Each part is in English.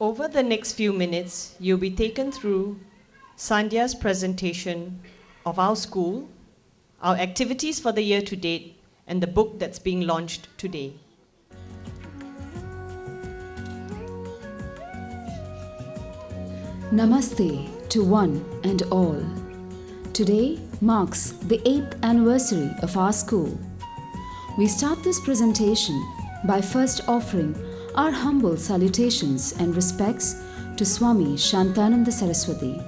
Over the next few minutes, you'll be taken through Sandhya's presentation of our school, our activities for the year to date, and the book that's being launched today. Namaste to one and all. Today marks the 8th anniversary of our school. We start this presentation by first offering our humble salutations and respects to Swami Shantananda Saraswati,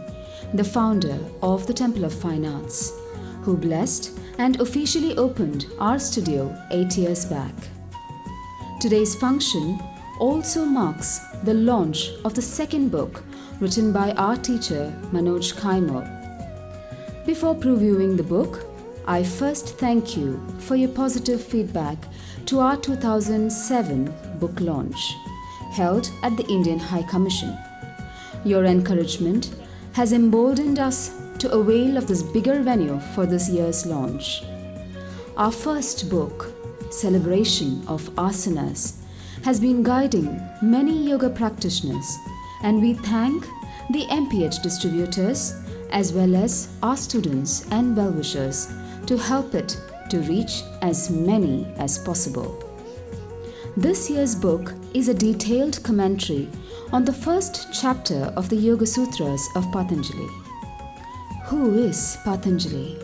the founder of the Temple of Fine Arts, who blessed and officially opened our studio 8 years back. Today's function also marks the launch of the second book written by our teacher Manoj Kaimal. Before previewing the book, I first thank you for your positive feedback to our 2007 book launch, held at the Indian High Commission. Your encouragement has emboldened us to avail of this bigger venue for this year's launch. Our first book, Celebration of Asanas, has been guiding many yoga practitioners, and we thank the MPH distributors as well as our students and well-wishers to help it to reach as many as possible. This year's book is a detailed commentary on the first chapter of the Yoga Sutras of Patanjali. Who is Patanjali?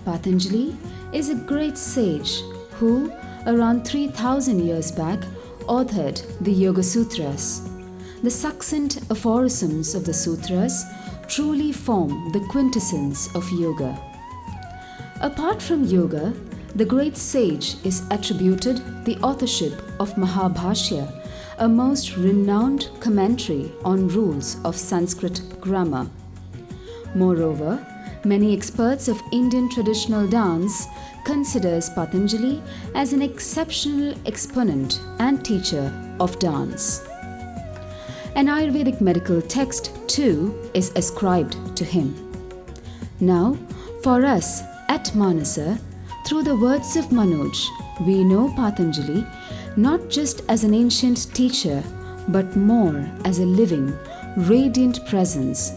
Patanjali is a great sage who, around 3,000 years back, authored the Yoga Sutras. The succinct aphorisms of the sutras truly form the quintessence of yoga. Apart from yoga, the great sage is attributed the authorship of Mahabhashya, a most renowned commentary on rules of Sanskrit grammar. Moreover, many experts of Indian traditional dance considers Patanjali as an exceptional exponent and teacher of dance. An Ayurvedic medical text too is ascribed to him. Now, for us at Manasa, through the words of Manoj, we know Patanjali not just as an ancient teacher, but more as a living, radiant presence,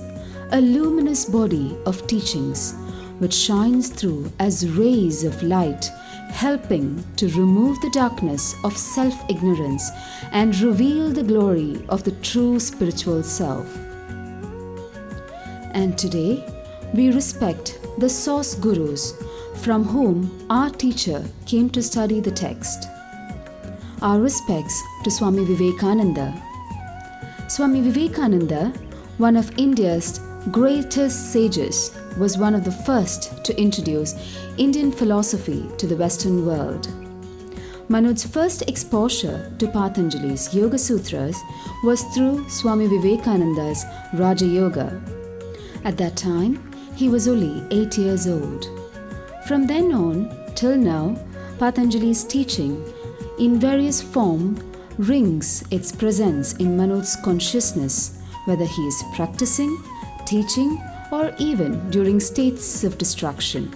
a luminous body of teachings which shines through as rays of light, helping to remove the darkness of self-ignorance and reveal the glory of the true spiritual self. And today, we respect the source gurus from whom our teacher came to study the text. Our respects to Swami Vivekananda. Swami Vivekananda, one of India's greatest sages, was one of the first to introduce Indian philosophy to the Western world. Manoj's first exposure to Patanjali's Yoga Sutras was through Swami Vivekananda's Raja Yoga. At that time, he was only 8 years old. From then on till now, Patanjali's teaching in various forms rings its presence in Manoj's consciousness, whether he is practicing, teaching, or even during states of distraction.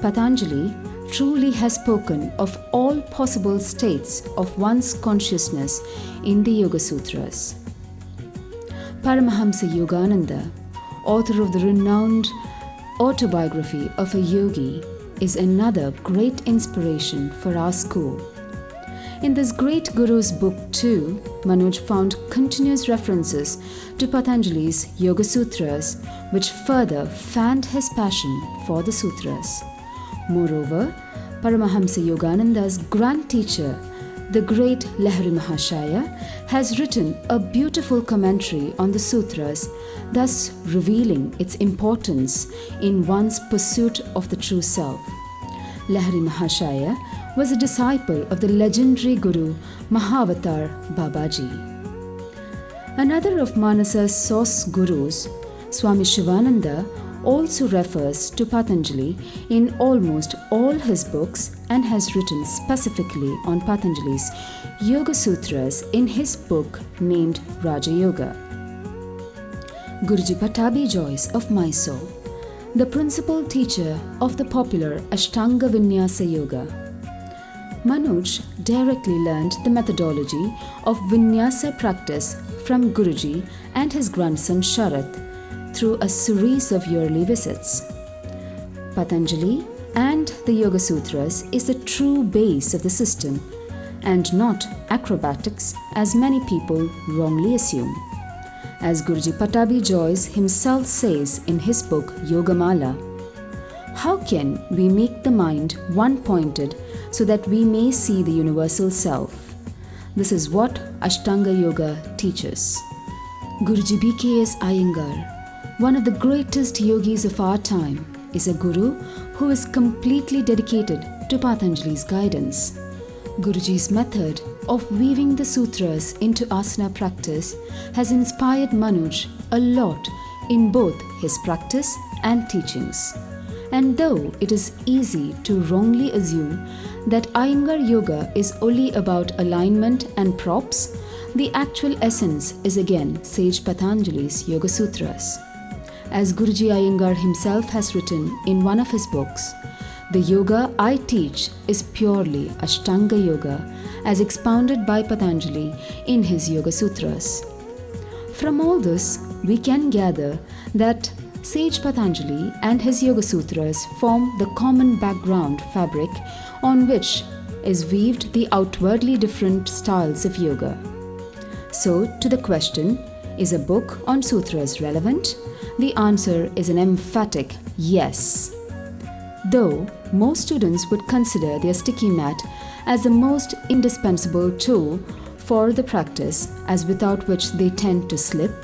Patanjali truly has spoken of all possible states of one's consciousness in the Yoga Sutras. Paramahamsa Yogananda, author of the renowned autobiography of a yogi, is another great inspiration for our school. In this great Guru's book too, Manoj found continuous references to Patanjali's Yoga Sutras, which further fanned his passion for the sutras. Moreover, Paramahamsa Yogananda's grand teacher, the great Lahiri Mahashaya, has written a beautiful commentary on the sutras, thus revealing its importance in one's pursuit of the true self. Lahiri Mahashaya was a disciple of the legendary Guru Mahavatar Babaji. Another of Manasa's source gurus, Swami Shivananda, also refers to Patanjali in almost all his books and has written specifically on Patanjali's Yoga Sutras in his book named Raja Yoga. Guruji Patabi Joyce of Mysore, the principal teacher of the popular Ashtanga Vinyasa Yoga. Manoj directly learned the methodology of Vinyasa practice from Guruji and his grandson Sharath through a series of yearly visits. Patanjali and the Yoga Sutras is the true base of the system and not acrobatics as many people wrongly assume. As Guruji Pattabhi Jois himself says in his book Yogamala, how can we make the mind one-pointed so that we may see the universal self? This is what Ashtanga Yoga teaches. Guruji B.K.S. Iyengar, one of the greatest yogis of our time, is a guru who is completely dedicated to Patanjali's guidance. Guruji's method of weaving the sutras into asana practice has inspired Manoj a lot in both his practice and teachings. And though it is easy to wrongly assume that Iyengar Yoga is only about alignment and props, the actual essence is again Sage Patanjali's Yoga Sutras. As Guruji Iyengar himself has written in one of his books, the yoga I teach is purely Ashtanga Yoga as expounded by Patanjali in his Yoga Sutras. From all this, we can gather that Sage Patanjali and his Yoga Sutras form the common background fabric on which is weaved the outwardly different styles of yoga. So, to the question, is a book on sutras relevant? The answer is an emphatic yes. Though most students would consider their sticky mat as the most indispensable tool for the practice, as without which they tend to slip,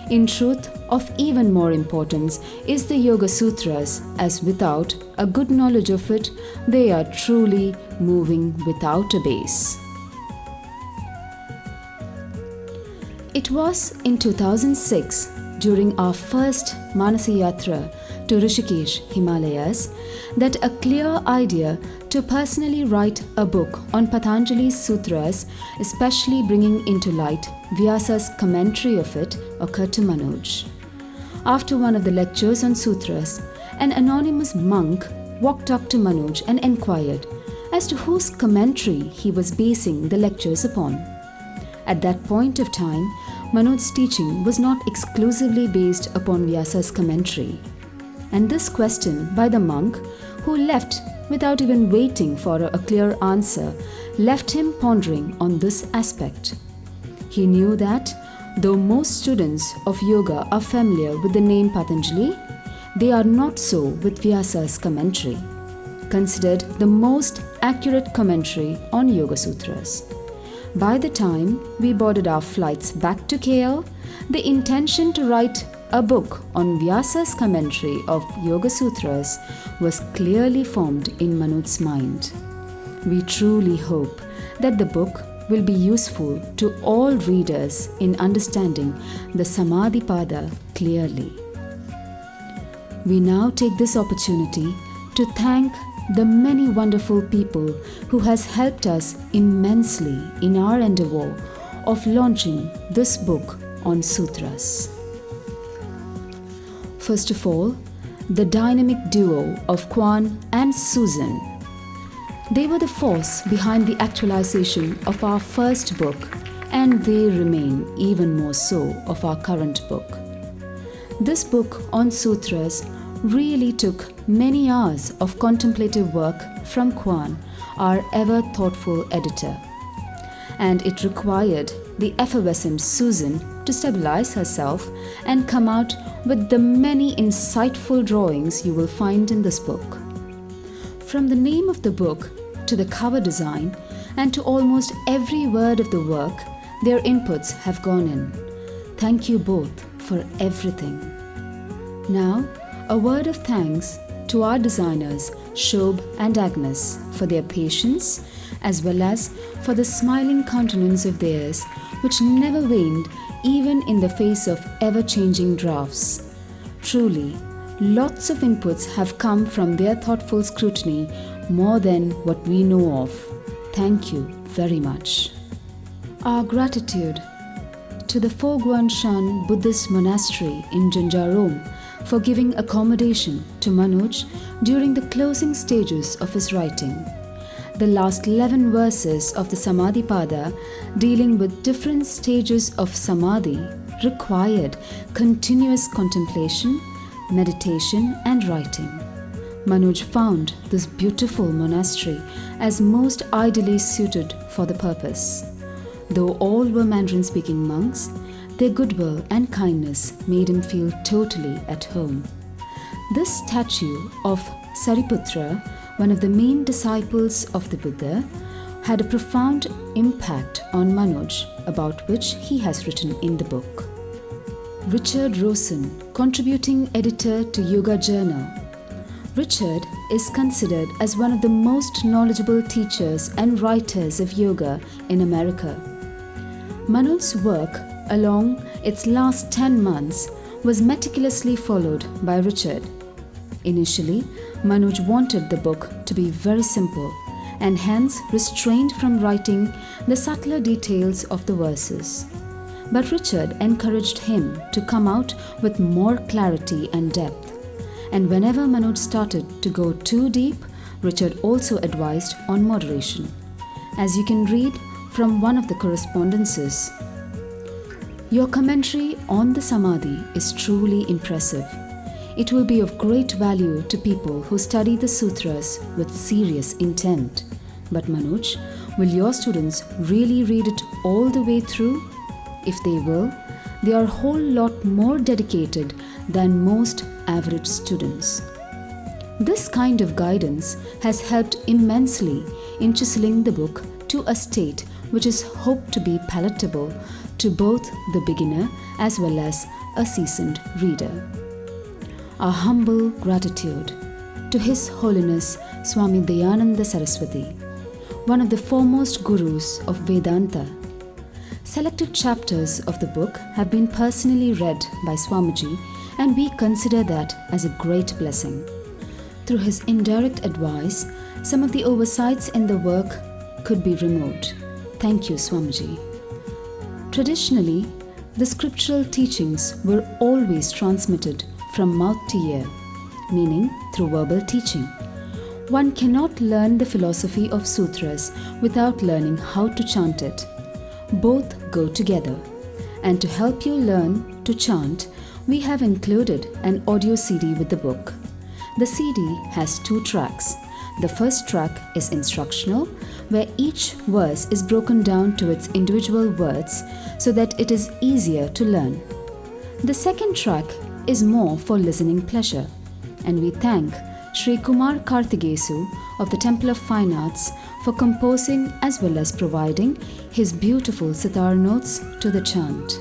in truth, of even more importance is the Yoga Sutras, as without a good knowledge of it, they are truly moving without a base. It was in 2006, during our first Manasa Yatra to Rishikesh, Himalayas, that a clear idea to personally write a book on Patanjali's Sutras, especially bringing into light Vyasa's commentary of it, occurred to Manoj. After one of the lectures on sutras, an anonymous monk walked up to Manoj and enquired as to whose commentary he was basing the lectures upon. At that point of time, Manoj's teaching was not exclusively based upon Vyasa's commentary. And this question by the monk, who left without even waiting for a clear answer, left him pondering on this aspect. He knew that, though most students of yoga are familiar with the name Patanjali, they are not so with Vyasa's commentary, considered the most accurate commentary on Yoga Sutras. By the time we boarded our flights back to KL, the intention to write a book on Vyasa's commentary of Yoga Sutras was clearly formed in Manoj's mind. We truly hope that the book will be useful to all readers in understanding the Samadhi Pada clearly. We now take this opportunity to thank the many wonderful people who has helped us immensely in our endeavor of launching this book on sutras. First of all, the dynamic duo of Kwan and Susan. They were the force behind the actualization of our first book, and they remain even more so of our current book. This book on sutras really took many hours of contemplative work from Kwan, our ever thoughtful editor. And it required the effervescent Susan to stabilize herself and come out with the many insightful drawings you will find in this book. From the name of the book to the cover design and to almost every word of the work, their inputs have gone in. Thank you both for everything. Now, a word of thanks to our designers Shobh and Agnes for their patience as well as for the smiling countenance of theirs which never waned even in the face of ever-changing drafts. Truly, lots of inputs have come from their thoughtful scrutiny more than what we know of. Thank you very much. Our gratitude to the Foguan Shan Buddhist Monastery in Janjarom for giving accommodation to Manoj during the closing stages of his writing. the last 11 verses of the Samadhi Pada, dealing with different stages of Samadhi, required continuous contemplation, meditation, and writing. Manoj found this beautiful monastery as most ideally suited for the purpose. Though all were Mandarin-speaking monks, their goodwill and kindness made him feel totally at home. This statue of Sariputra, one of the main disciples of the Buddha, had a profound impact on Manoj, about which he has written in the book. Richard Rosen, contributing editor to Yoga Journal. Richard is considered as one of the most knowledgeable teachers and writers of yoga in America. Manoj's work along its last 10 months was meticulously followed by Richard. Initially, Manoj wanted the book to be very simple and hence restrained from writing the subtler details of the verses. But Richard encouraged him to come out with more clarity and depth. And whenever Manoj started to go too deep, Richard also advised on moderation. As you can read from one of the correspondences, "Your commentary on the Samadhi is truly impressive. It will be of great value to people who study the sutras with serious intent. But Manoj, will your students really read it all the way through? If they will, they are a whole lot more dedicated than most average students." This kind of guidance has helped immensely in chiseling the book to a state which is hoped to be palatable to both the beginner as well as a seasoned reader. Our humble gratitude to His Holiness Swami Dayananda Saraswati, one of the foremost gurus of Vedanta. Selected chapters of the book have been personally read by Swamiji, and we consider that as a great blessing. Through his indirect advice, some of the oversights in the work could be removed. Thank you, Swamiji. Traditionally, the scriptural teachings were always transmitted from mouth to ear, meaning through verbal teaching. One cannot learn the philosophy of sutras without learning how to chant it. Both go together. And to help you learn to chant, we have included an audio CD with the book. The CD has 2 tracks. The first track is instructional, where each verse is broken down to its individual words so that it is easier to learn. The second track is more for listening pleasure, and we thank Sri Kumar Kartigesu of the Temple of Fine Arts for composing as well as providing his beautiful sitar notes to the chant.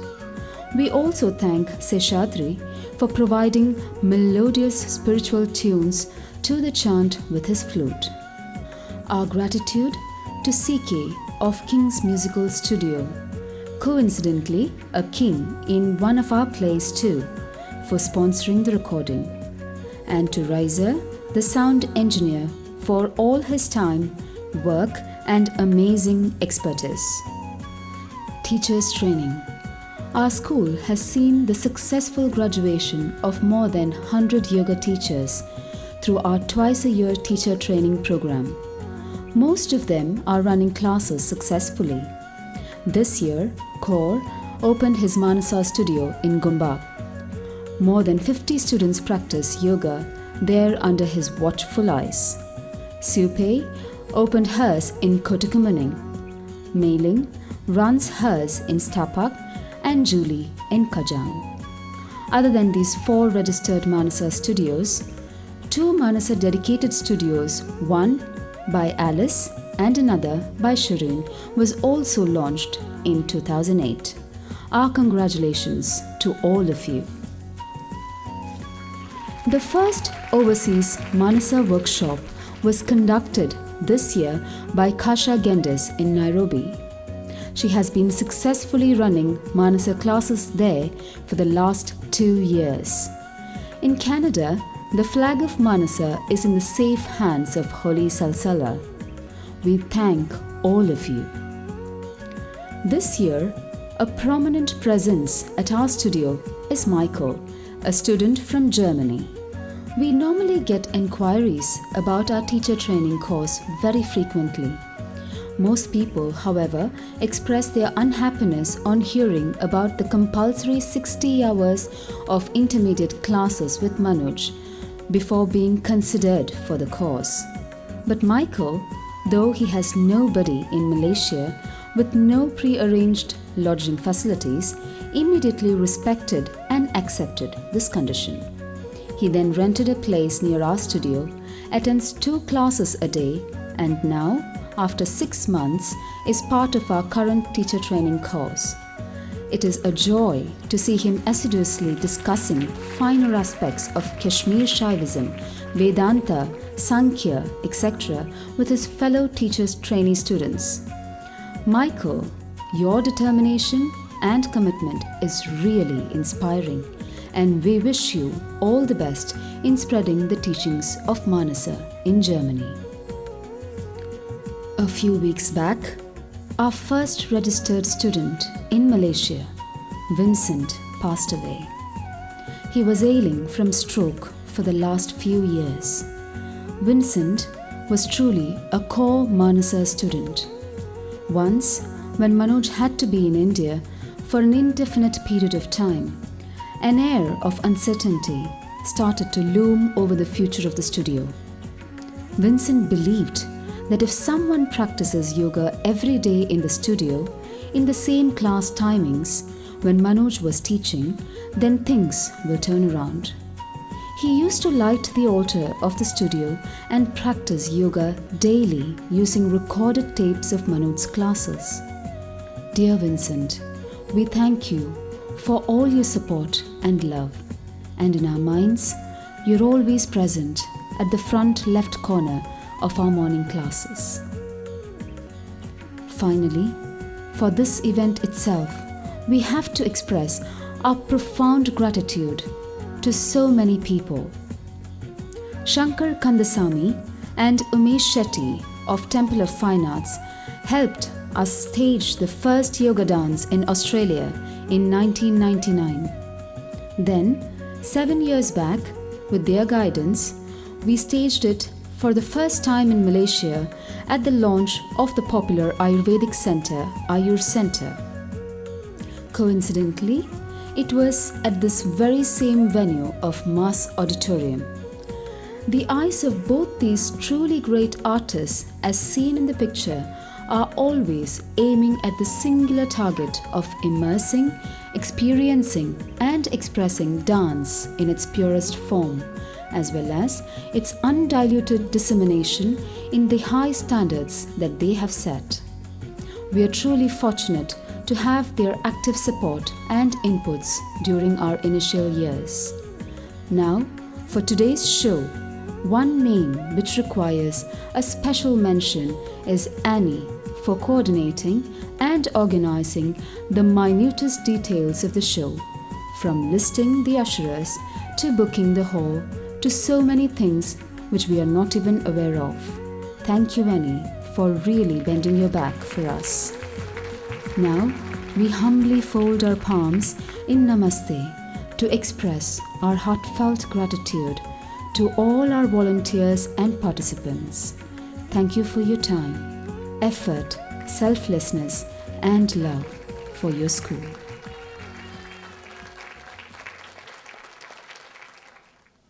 We also thank Seshadri for providing melodious spiritual tunes to the chant with his flute. Our gratitude to CK of King's Musical Studio, coincidentally a king in one of our plays too, for sponsoring the recording, and to Riser, the sound engineer, for all his time, work and amazing expertise. Teachers Training. Our school has seen the successful graduation of more than 100 yoga teachers through our twice-a-year teacher training program. Most of them are running classes successfully. This year, Kaur opened his Manasa studio in Gumba. More than 50 students practice yoga there under his watchful eyes. Supei opened hers in Kotakamuning. Mei-Ling runs hers in Stapak, and Julie in Kajang. Other than these 4 registered Manasa studios, 2 Manasa dedicated studios, one by Alice and another by Shireen, was also launched in 2008. Our congratulations to all of you. The first overseas Manasa workshop was conducted this year by Kasha Gendes in Nairobi. She has been successfully running Manasa classes there for the last 2 years. In Canada, the flag of Manasa is in the safe hands of Holy Salsala. We thank all of you. This year, a prominent presence at our studio is Michael, a student from Germany. We normally get enquiries about our teacher training course very frequently. Most people, however, express their unhappiness on hearing about the compulsory 60 hours of intermediate classes with Manoj before being considered for the course. But Michael, though he has nobody in Malaysia with no pre-arranged lodging facilities, immediately respected and accepted this condition. He then rented a place near our studio, attends 2 classes a day, and now, after 6 months, is part of our current teacher training course. It is a joy to see him assiduously discussing finer aspects of Kashmir Shaivism, Vedanta, Sankhya, etc. with his fellow teachers trainee students. Michael, your determination and commitment is really inspiring, and we wish you all the best in spreading the teachings of Manasa in Germany. A few weeks back, our first registered student in Malaysia, Vincent, passed away. He was ailing from stroke for the last few years. Vincent was truly a core Manasa student. Once, when Manoj had to be in India for an indefinite period of time, an air of uncertainty started to loom over the future of the studio. Vincent believed that if someone practices yoga every day in the studio, in the same class timings when Manoj was teaching, then things will turn around. He used to light the altar of the studio and practice yoga daily using recorded tapes of Manoj's classes. Dear Vincent, we thank you for all your support and love, and in our minds, you're always present at the front left corner of our morning classes. Finally, for this event itself, we have to express our profound gratitude to so many people. Shankar Kandasamy and Umesh Shetty of Temple of Fine Arts helped us stage the first yoga dance in Australia in 1999. Then, 7 years back, with their guidance, we staged it for the first time in Malaysia at the launch of the popular Ayurvedic Centre, Ayur Centre. Coincidentally, it was at this very same venue of Mass Auditorium. The eyes of both these truly great artists, as seen in the picture, are always aiming at the singular target of immersing, experiencing, and expressing dance in its purest form, as well as its undiluted dissemination in the high standards that they have set. We are truly fortunate to have their active support and inputs during our initial years. Now, for today's show, one name which requires a special mention is Annie for coordinating and organizing the minutest details of the show, from listing the usherers to booking the hall to so many things which we are not even aware of. Thank you, Annie, for really bending your back for us. Now, we humbly fold our palms in Namaste to express our heartfelt gratitude to all our volunteers and participants. Thank you for your time, effort, selflessness, and love for your school.